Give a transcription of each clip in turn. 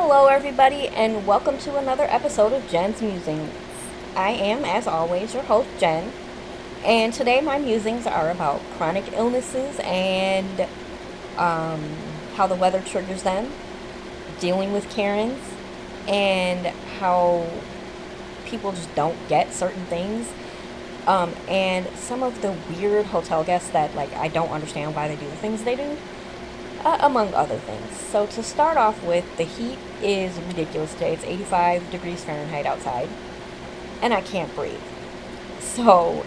Hello, everybody, and welcome to another episode of Jen's Musings. I am, as always, your host, Jen, and today my musings are about chronic illnesses and how the weather triggers them, dealing with Karens, and how people just don't get certain things, and some of the weird hotel guests that, I don't understand why they do the things they do. Among other things. So to start off with, the heat is ridiculous today. It's 85 degrees Fahrenheit outside, and I can't breathe. So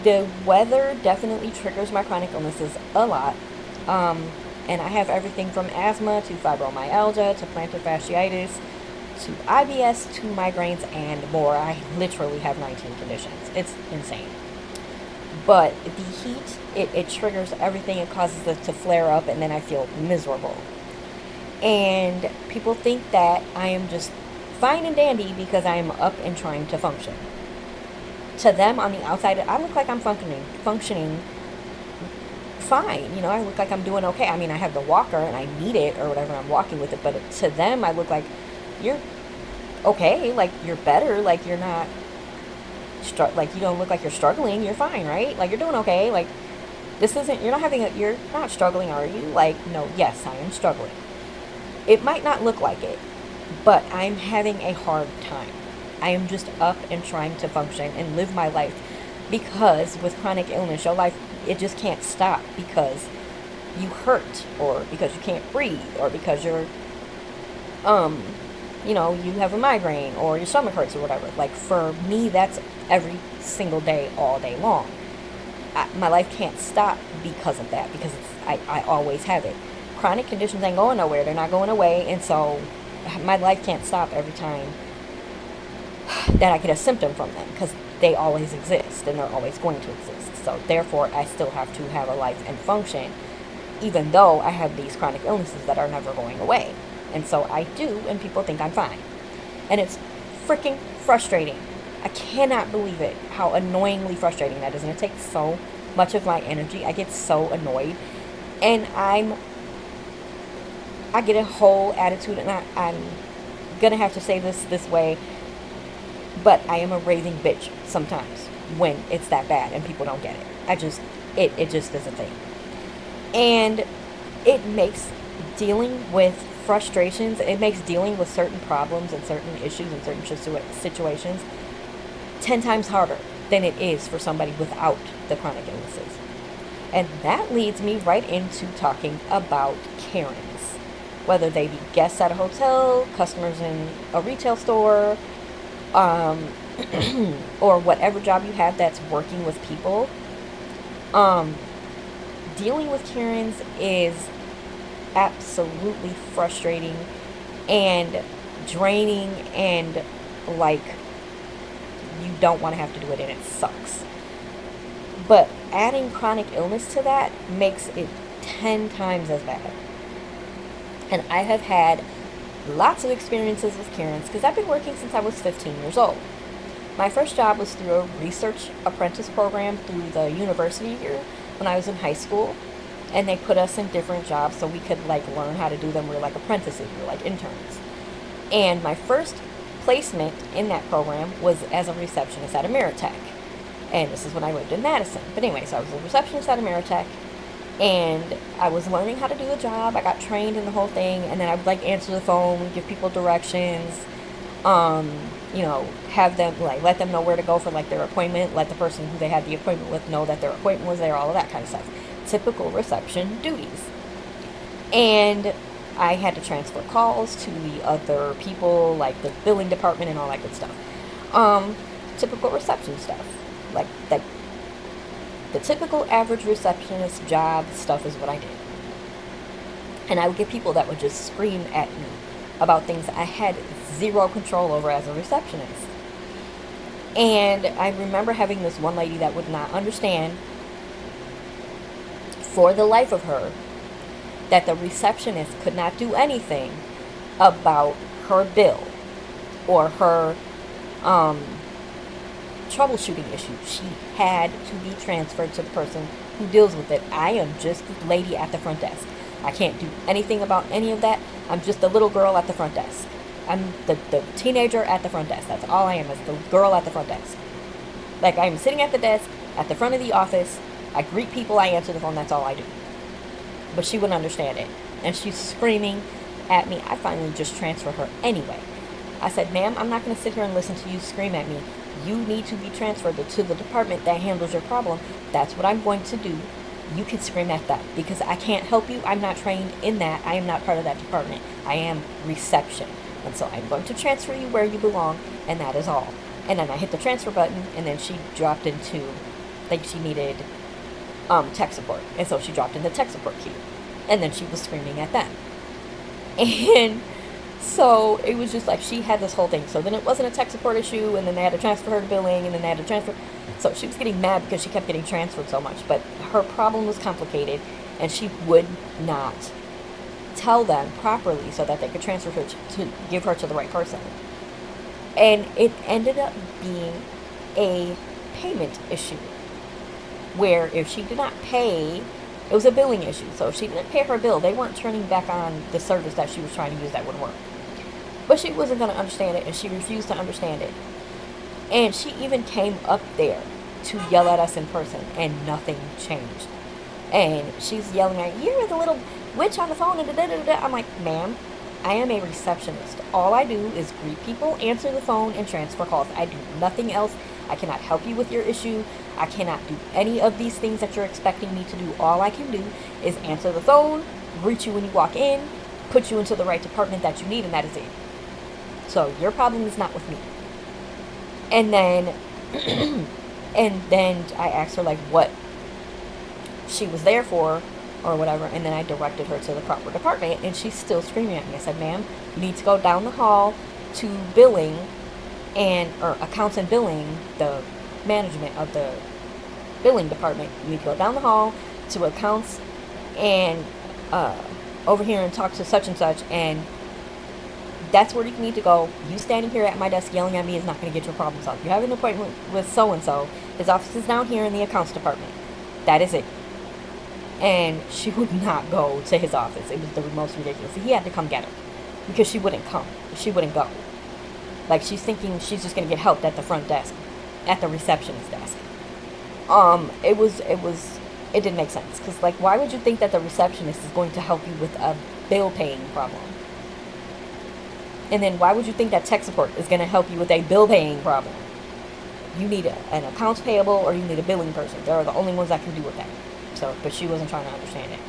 the weather definitely triggers my chronic illnesses a lot. And I have everything from asthma to fibromyalgia to plantar fasciitis to IBS to migraines and more. I literally have 19 conditions. It's insane. But the heat, it triggers everything. It causes it to flare up, and then I feel miserable. And people think that I am just fine and dandy because I am up and trying to function. To them, on the outside, I look like I'm functioning fine. I look like I'm doing okay. I mean, I have the walker, and I need it or whatever. I'm walking with it. But to them, I look like you're okay. Like, you're better. Like, you're not... you don't look like you're struggling. You're fine, right? Like, you're doing okay. Like, you're not struggling, are you? Like, no, yes, I am struggling. It might not look like it, but I'm having a hard time. I am just up and trying to function and live my life, because with chronic illness, your life, it just can't stop because you hurt, or because you can't breathe, or because you're you have a migraine, or your stomach hurts, or whatever. Like, for me, that's every single day, all day long. My life can't stop because of that, because I always have it. Chronic conditions ain't going nowhere. They're not going away, and so my life can't stop every time that I get a symptom from them, because they always exist, and they're always going to exist. So, therefore, I still have to have a life and function, even though I have these chronic illnesses that are never going away. And so I do, and people think I'm fine. And it's freaking frustrating. I cannot believe it, how annoyingly frustrating that is. And it takes so much of my energy. I get so annoyed. And I get a whole attitude, and I'm going to have to say this way, but I am a raving bitch sometimes when it's that bad and people don't get it. It just is a thing. And it makes dealing with frustrations, it makes dealing with certain problems and certain issues and certain situations 10 times harder than it is for somebody without the chronic illnesses. And that leads me right into talking about Karens. Whether they be guests at a hotel, customers in a retail store, or whatever job you have that's working with people. Dealing with Karens is absolutely frustrating and draining, and you don't want to have to do it, and it sucks. But adding chronic illness to that makes it 10 times as bad. And I have had lots of experiences with Karens, because I've been working since I was 15 years old. My first job was through a research apprentice program through the university here when I was in high school. And they put us in different jobs so we could learn how to do them. We were like apprentices, we were like interns. And my first placement in that program was as a receptionist at Ameritech. And this is when I lived in Madison. But anyway, so I was a receptionist at Ameritech, and I was learning how to do the job. I got trained in the whole thing, and then I would answer the phone, give people directions, have them let them know where to go for their appointment, let the person who they had the appointment with know that their appointment was there, all of that kind of stuff. Typical reception duties. And I had to transfer calls to the other people, like the billing department and all that good stuff. Typical reception stuff. The typical average receptionist job stuff is what I did. And I would get people that would just scream at me about things I had zero control over as a receptionist. And I remember having this one lady that would not understand, for the life of her, that the receptionist could not do anything about her bill or her troubleshooting issue. She had to be transferred to the person who deals with it. I am just the lady at the front desk. I can't do anything about any of that. I'm just the little girl at the front desk. I'm the teenager at the front desk. That's all I am, is the girl at the front desk. Like, I'm sitting at the desk, at the front of the office. I greet people, I answer the phone, that's all I do. But she wouldn't understand it. And she's screaming at me. I finally just transferred her anyway. I said, ma'am, I'm not going to sit here and listen to you scream at me. You need to be transferred to the department that handles your problem. That's what I'm going to do. You can scream at that because I can't help you. I'm not trained in that. I am not part of that department. I am reception. And so I'm going to transfer you where you belong, and that is all. And then I hit the transfer button, and then she dropped into, like, she needed tech support. And so she dropped in the tech support queue. And then she was screaming at them. And so it was just like she had this whole thing. So then it wasn't a tech support issue, and then they had to transfer her to billing, and then they had to transfer. So she was getting mad because she kept getting transferred so much. But her problem was complicated, and she would not tell them properly so that they could transfer her to give her to the right person. And it ended up being a payment issue, where if she did not pay, it was a billing issue. So if she didn't pay her bill, they weren't turning back on the service that she was trying to use that would work. But she wasn't going to understand it, and she refused to understand it. And she even came up there to yell at us in person, and nothing changed. And she's yelling at, you're the little witch on the phone, and da-da-da-da. I'm like, ma'am, I am a receptionist. All I do is greet people, answer the phone, and transfer calls. I do nothing else. I cannot help you with your issue. I cannot do any of these things that you're expecting me to do. All I can do is answer the phone, greet you when you walk in, put you into the right department that you need, and that is it. So your problem is not with me. And then, and then I asked her, like, what she was there for, or whatever, and then I directed her to the proper department, and she's still screaming at me. I said, ma'am, you need to go down the hall to billing, or accounts and billing, the management of the billing department. You need to go down the hall to accounts and over here and talk to such and such, and that's where you need to go. You standing here at my desk yelling at me is not going to get your problem solved. You have an appointment with so-and-so. His office is down here in the accounts department. That is it. And she would not go to his office. It was the most ridiculous. He had to come get her because she wouldn't come. She wouldn't go. Like, she's thinking she's just going to get helped at the front desk, at the receptionist desk. It didn't make sense. Because, like, why would you think that the receptionist is going to help you with a bill paying problem? And then why would you think that tech support is going to help you with a bill paying problem? You need an accounts payable, or you need a billing person. They're the only ones that can do with that. So, but she wasn't trying to understand it.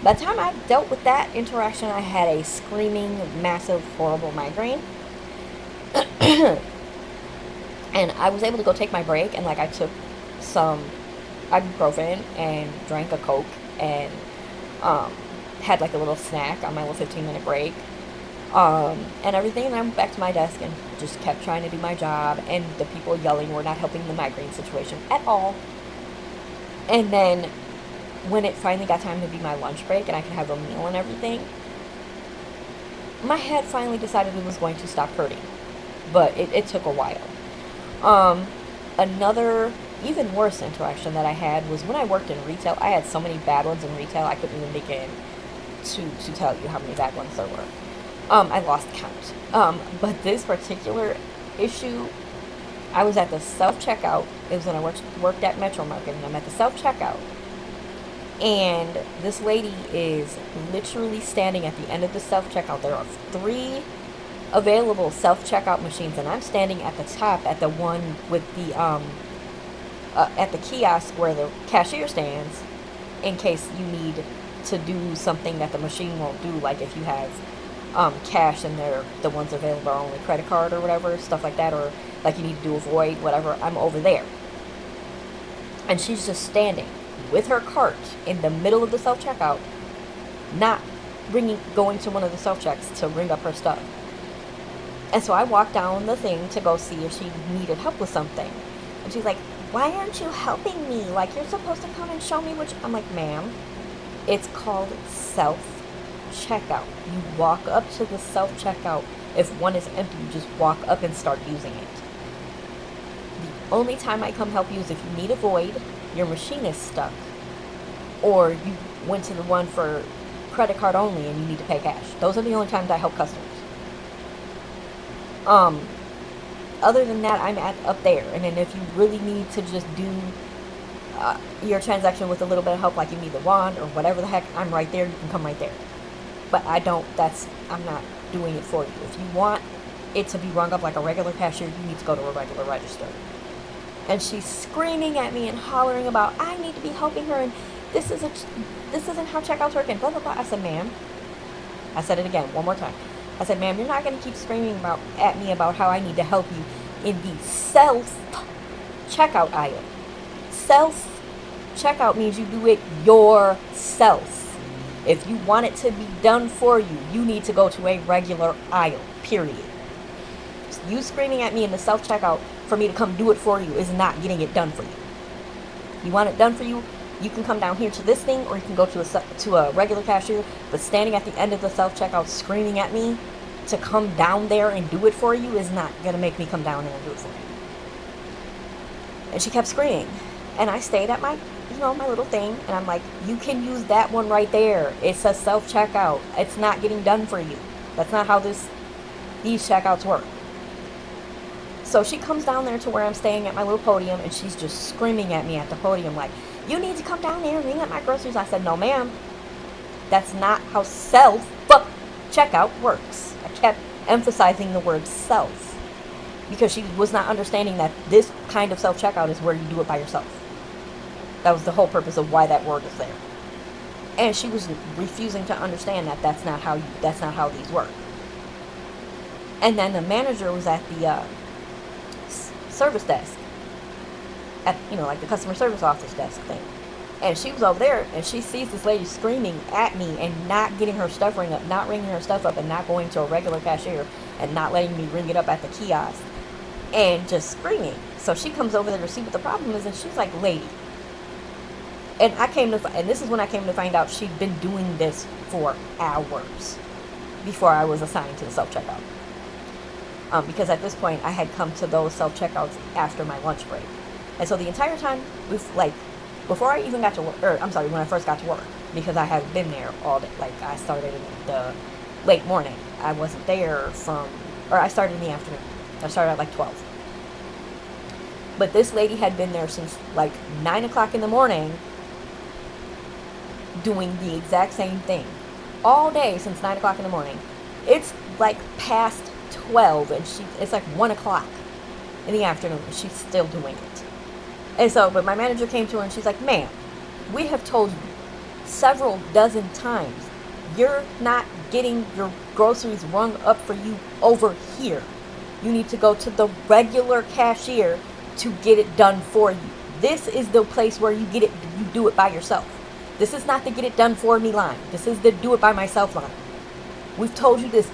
By the time I dealt with that interaction, I had a screaming, massive, horrible migraine. And I was able to go take my break, and, like, I took some ibuprofen and drank a Coke and had, like, a little snack on my little 15-minute break and everything. And I went back to my desk and just kept trying to do my job, and the people yelling were not helping the migraine situation at all. And then when it finally got time to be my lunch break and I could have a meal and everything, my head finally decided it was going to stop hurting. But it took a while. Another even worse interaction that I had was when I worked in retail. I had so many bad ones in retail, I couldn't even begin to tell you how many bad ones there were. I lost count. But this particular issue, I was at the self-checkout. It was when I worked at Metro Market, and I'm at the self-checkout. And this lady is literally standing at the end of the self-checkout. There are 3 available self-checkout machines, and I'm standing at the top at the one with the, at the kiosk where the cashier stands, in case you need to do something that the machine won't do, like if you have cash and the ones available are only credit card or whatever, stuff like that, or like you need to do a void, whatever. I'm over there. And she's just standing with her cart in the middle of the self-checkout, not going to one of the self-checks to ring up her stuff. And so I walked down the thing to go see if she needed help with something. And she's like, why aren't you helping me? Like, you're supposed to come and show me which... I'm like, ma'am, it's called self-checkout. You walk up to the self-checkout. If one is empty, you just walk up and start using it. The only time I come help you is if you need a void, your machine is stuck, or went to the one for credit card only and you need to pay cash. Those are the only times I help customers. Other than that, I'm up there. And then if you really need to just do your transaction with a little bit of help, like you need the wand or whatever the heck, I'm right there. You can come right there. But I'm not doing it for you. If you want it to be rung up like a regular cashier, you need to go to a regular register. And she's screaming at me and hollering about, I need to be helping her, and this isn't how checkouts work, and blah, blah, blah. I said, ma'am, I said it again, one more time. I said, ma'am, you're not going to keep screaming at me about how I need to help you in the self-checkout aisle. Self-checkout means you do it yourself. If you want it to be done for you, you need to go to a regular aisle, period. You screaming at me in the self-checkout for me to come do it for you is not getting it done for you. You want it done for you, you can come down here to this thing, or you can go to a regular cashier. But standing at the end of the self-checkout screaming at me to come down there and do it for you is not going to make me come down there and do it for you. And she kept screaming. And I stayed at my little thing, and I'm like, you can use that one right there. It says self-checkout. It's not getting done for you. That's not how these checkouts work. So she comes down there to where I'm staying at my little podium, and she's just screaming at me at the podium like, you need to come down there and ring up my groceries. I said, no ma'am, that's not how self-checkout works. I kept emphasizing the word self because she was not understanding that this kind of self-checkout is where you do it by yourself. That was the whole purpose of why that word is there. And she was refusing to understand that that's not how these work. And then the manager was at the service desk, at like the customer service office desk thing, and she was over there, and she sees this lady screaming at me and not getting her stuff ringing her stuff up, and not going to a regular cashier and not letting me ring it up at the kiosk, and just screaming. So she comes over there to see what the problem is, and she's like, lady. And this is when I came to find out she'd been doing this for hours before I was assigned to the self-checkout. Because at this point, I had come to those self-checkouts after my lunch break. And so the entire time, before I even got to work, when I first got to work, because I had been there all day, I started in the late morning. I wasn't there I started in the afternoon. I started at 12. But this lady had been there since 9 o'clock in the morning, doing the exact same thing all day since 9 o'clock in the morning. It's past 12, and it's 1 o'clock in the afternoon, and she's still doing it. And so, but my manager came to her and she's like, ma'am, we have told you several dozen times, you're not getting your groceries rung up for you over here. You need to go to the regular cashier to get it done for you. This is the place where you do it by yourself. This is not the get it done for me line. This is the do it by myself line. We've told you this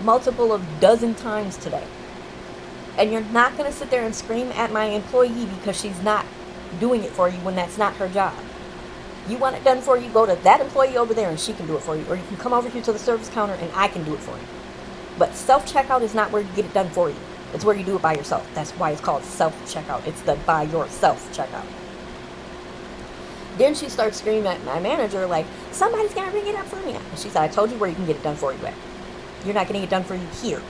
multiple of dozen times today. And you're not going to sit there and scream at my employee because she's not doing it for you when that's not her job. You want it done for you, go to that employee over there and she can do it for you. Or you can come over here to the service counter and I can do it for you. But self-checkout is not where you get it done for you. It's where you do it by yourself. That's why it's called self-checkout. It's the by yourself checkout. Then she starts screaming at my manager somebody's going to ring it up for me. And she said, I told you where you can get it done for you at. You're not getting it done for you here.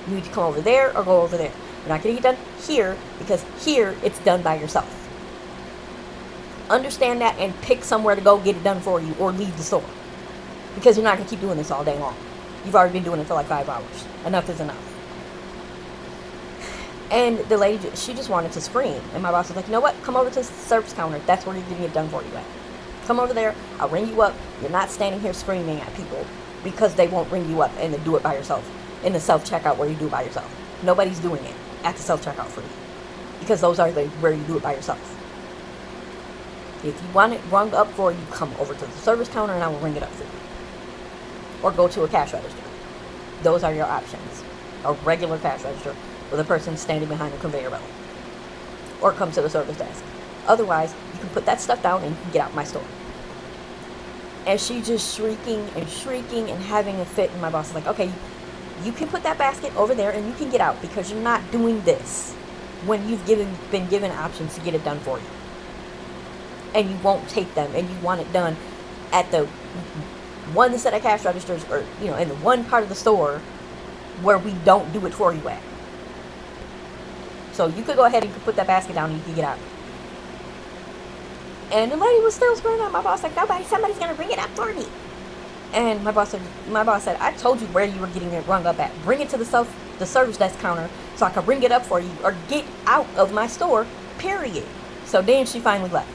You need to come over there or go over there. You're not getting it done here because here it's done by yourself. Understand that and pick somewhere to go get it done for you or leave the store. Because you're not going to keep doing this all day long. You've already been doing it for 5 hours. Enough is enough. And the lady, she just wanted to scream. And my boss was like, you know what? Come over to the service counter. That's where you're getting it done for you at. Come over there. I'll ring you up. You're not standing here screaming at people because they won't ring you up and do it by yourself in the self-checkout where you do it by yourself. Nobody's doing it at the self-checkout for you because those are where you do it by yourself. If you want it rung up for you, come over to the service counter and I will ring it up for you. Or go to a cash register. Those are your options. A regular cash register with a person standing behind a conveyor belt. Or come to the service desk. Otherwise, you can put that stuff down and you can get out my store. And she just shrieking and having a fit. And my boss is like, okay, you can put that basket over there and you can get out because you're not doing this when you've been given options to get it done for you. And you won't take them and you want it done at the one set of cash registers, or in the one part of the store where we don't do it for you at. So you could go ahead and you could put that basket down and you could get out. And the lady was still screaming at my boss like, somebody's gonna bring it up for me. And my boss said, I told you where you were getting it rung up at. Bring it to the service desk counter so I can ring it up for you, or get out of my store, period. So then she finally left.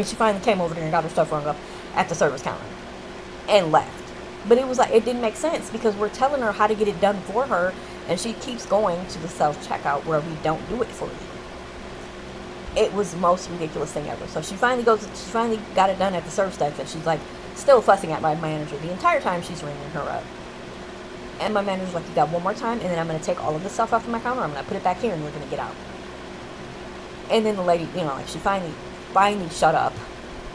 She finally came over there and got her stuff rung up at the service counter and left. But it was like, it didn't make sense because we're telling her how to get it done for her, and she keeps going to the self-checkout where we don't do it for you. It was the most ridiculous thing ever. So she finally got it done at the service desk, and she's like still fussing at my manager the entire time she's ringing her up. And my manager's like, you got one more time, and then I'm going to take all of this stuff off of my counter, I'm going to put it back here, and we're going to get out. And then the lady, she finally shut up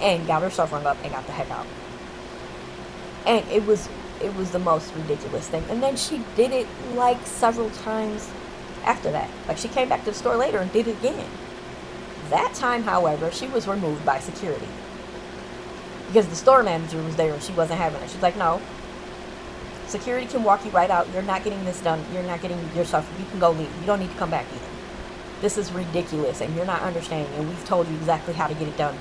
and got her stuff rung up and got the heck out. And it was the most ridiculous thing. And then she did it like several times after that. Like, she came back to the store later and did it again. That time, however, she was removed by security because the store manager was there and she wasn't having it. She's like, no, security can walk you right out. You're not getting this done. You're not getting your stuff. You can go leave. You don't need to come back either. This is ridiculous, and you're not understanding. And we've told you exactly how to get it done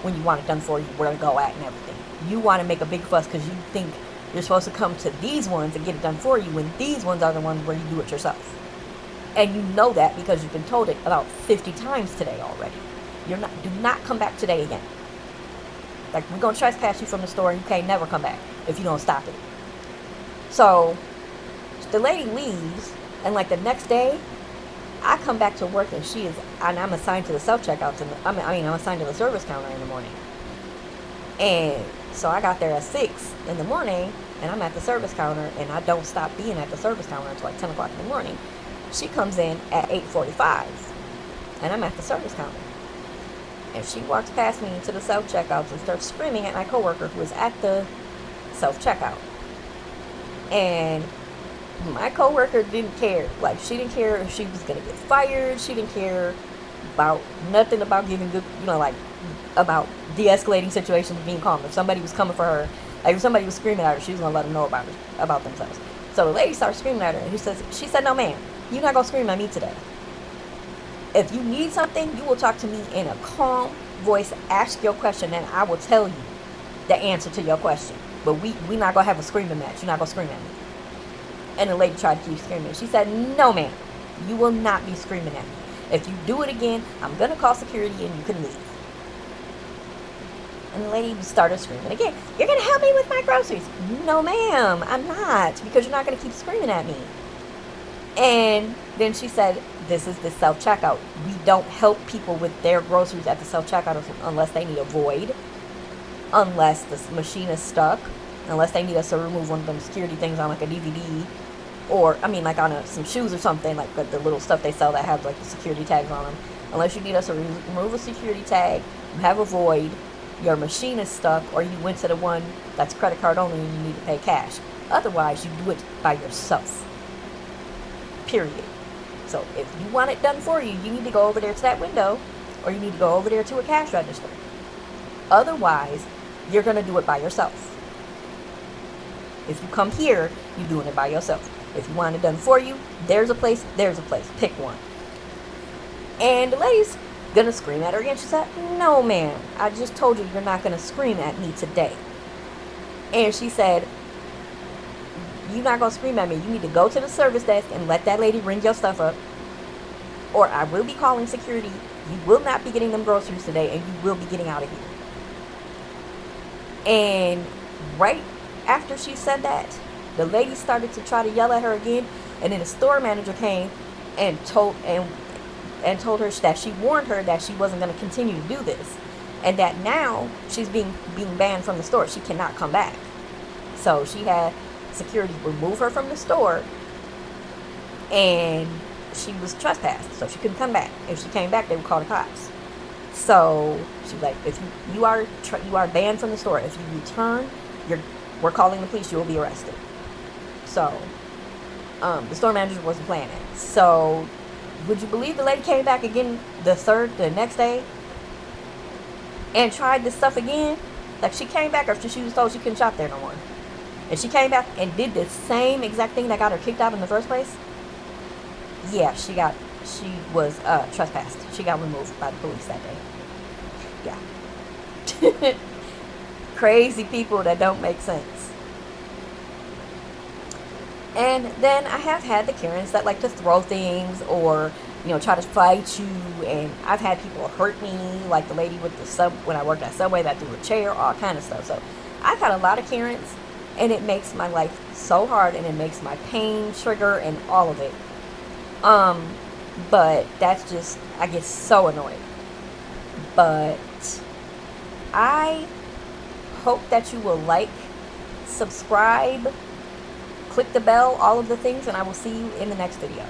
when you want it done for you, where to go at and everything. You want to make a big fuss because you think you're supposed to come to these ones and get it done for you, when these ones are the ones where you do it yourself. And you know that because you've been told it about 50 times today already. Do not come back today again. Like, we're going to trespass you from the store, and you can't never come back if you don't stop it. So the lady leaves, and like the next day, I come back to work, and I'm assigned to the self-checkouts, and I'm assigned to the service counter in the morning. And so I got there at 6 in the morning, and I'm at the service counter, and I don't stop being at the service counter until like 10 o'clock in the morning. She comes in at 8:45, and I'm at the service counter. And she walks past me into the self-checkouts and starts screaming at my coworker who is at the self-checkout. And my coworker didn't care. Like, she didn't care if she was going to get fired. She didn't care about nothing about giving good, about de-escalating situations, being calm. If somebody was coming for her, like if somebody was screaming at her, she was going to let them know about themselves. So the lady starts screaming at her, and she said, no, ma'am, you're not going to scream at me today. If you need something, you will talk to me in a calm voice, ask your question, and I will tell you the answer to your question. But we're not going to have a screaming match. You're not going to scream at me. And the lady tried to keep screaming. She said, no, ma'am, you will not be screaming at me. If you do it again, I'm going to call security and you can leave. And the lady started screaming again. You're going to help me with my groceries. No, ma'am, I'm not, because you're not going to keep screaming at me. And then she said, this is the self-checkout. We don't help people with their groceries at the self-checkout unless they need a void, unless the machine is stuck, unless they need us to remove one of them security things on like a DVD, or like on some shoes or something, like the little stuff they sell that have like the security tags on them. Unless you need us to remove a security tag, you have a void, your machine is stuck, or you went to the one that's credit card only and you need to pay cash. Otherwise, you do it by yourself. Period. So if you want it done for you, you need to go over there to that window, or you need to go over there to a cash register. Otherwise, you're going to do it by yourself. If you come here, you're doing it by yourself. If you want it done for you, there's a place. Pick one. And the lady's going to scream at her again. She said, no, ma'am, I just told you you're not going to scream at me today. And she said, you're not going to scream at me. You need to go to the service desk and let that lady ring your stuff up, or I will be calling security. You will not be getting them groceries today, and you will be getting out of here. And right after she said that, the lady started to try to yell at her again, and then the store manager came and told her that she warned her that she wasn't going to continue to do this, and that now she's being banned from the store. She cannot come back. So she had security remove her from the store, and she was trespassed, so she couldn't come back. If she came back, they would call the cops. So she's like, if you are banned from the store. If you return, we're calling the police. You will be arrested. So the store manager wasn't playing it. So would you believe the lady came back again the next day and tried this stuff again? Like, she came back after she was told she couldn't shop there no more. And she came back and did the same exact thing that got her kicked out in the first place. Yeah, she was trespassed. She got removed by the police that day. Yeah. Crazy people that don't make sense. And then I have had the Karens that like to throw things or, try to fight you. And I've had people hurt me, like the lady with the when I worked at Subway that threw a chair, all kind of stuff. So I've had a lot of Karens, and it makes my life so hard, and it makes my pain trigger and all of it. But that's just, I get so annoyed. But I hope that you will like, subscribe, click the bell, all of the things, and I will see you in the next video.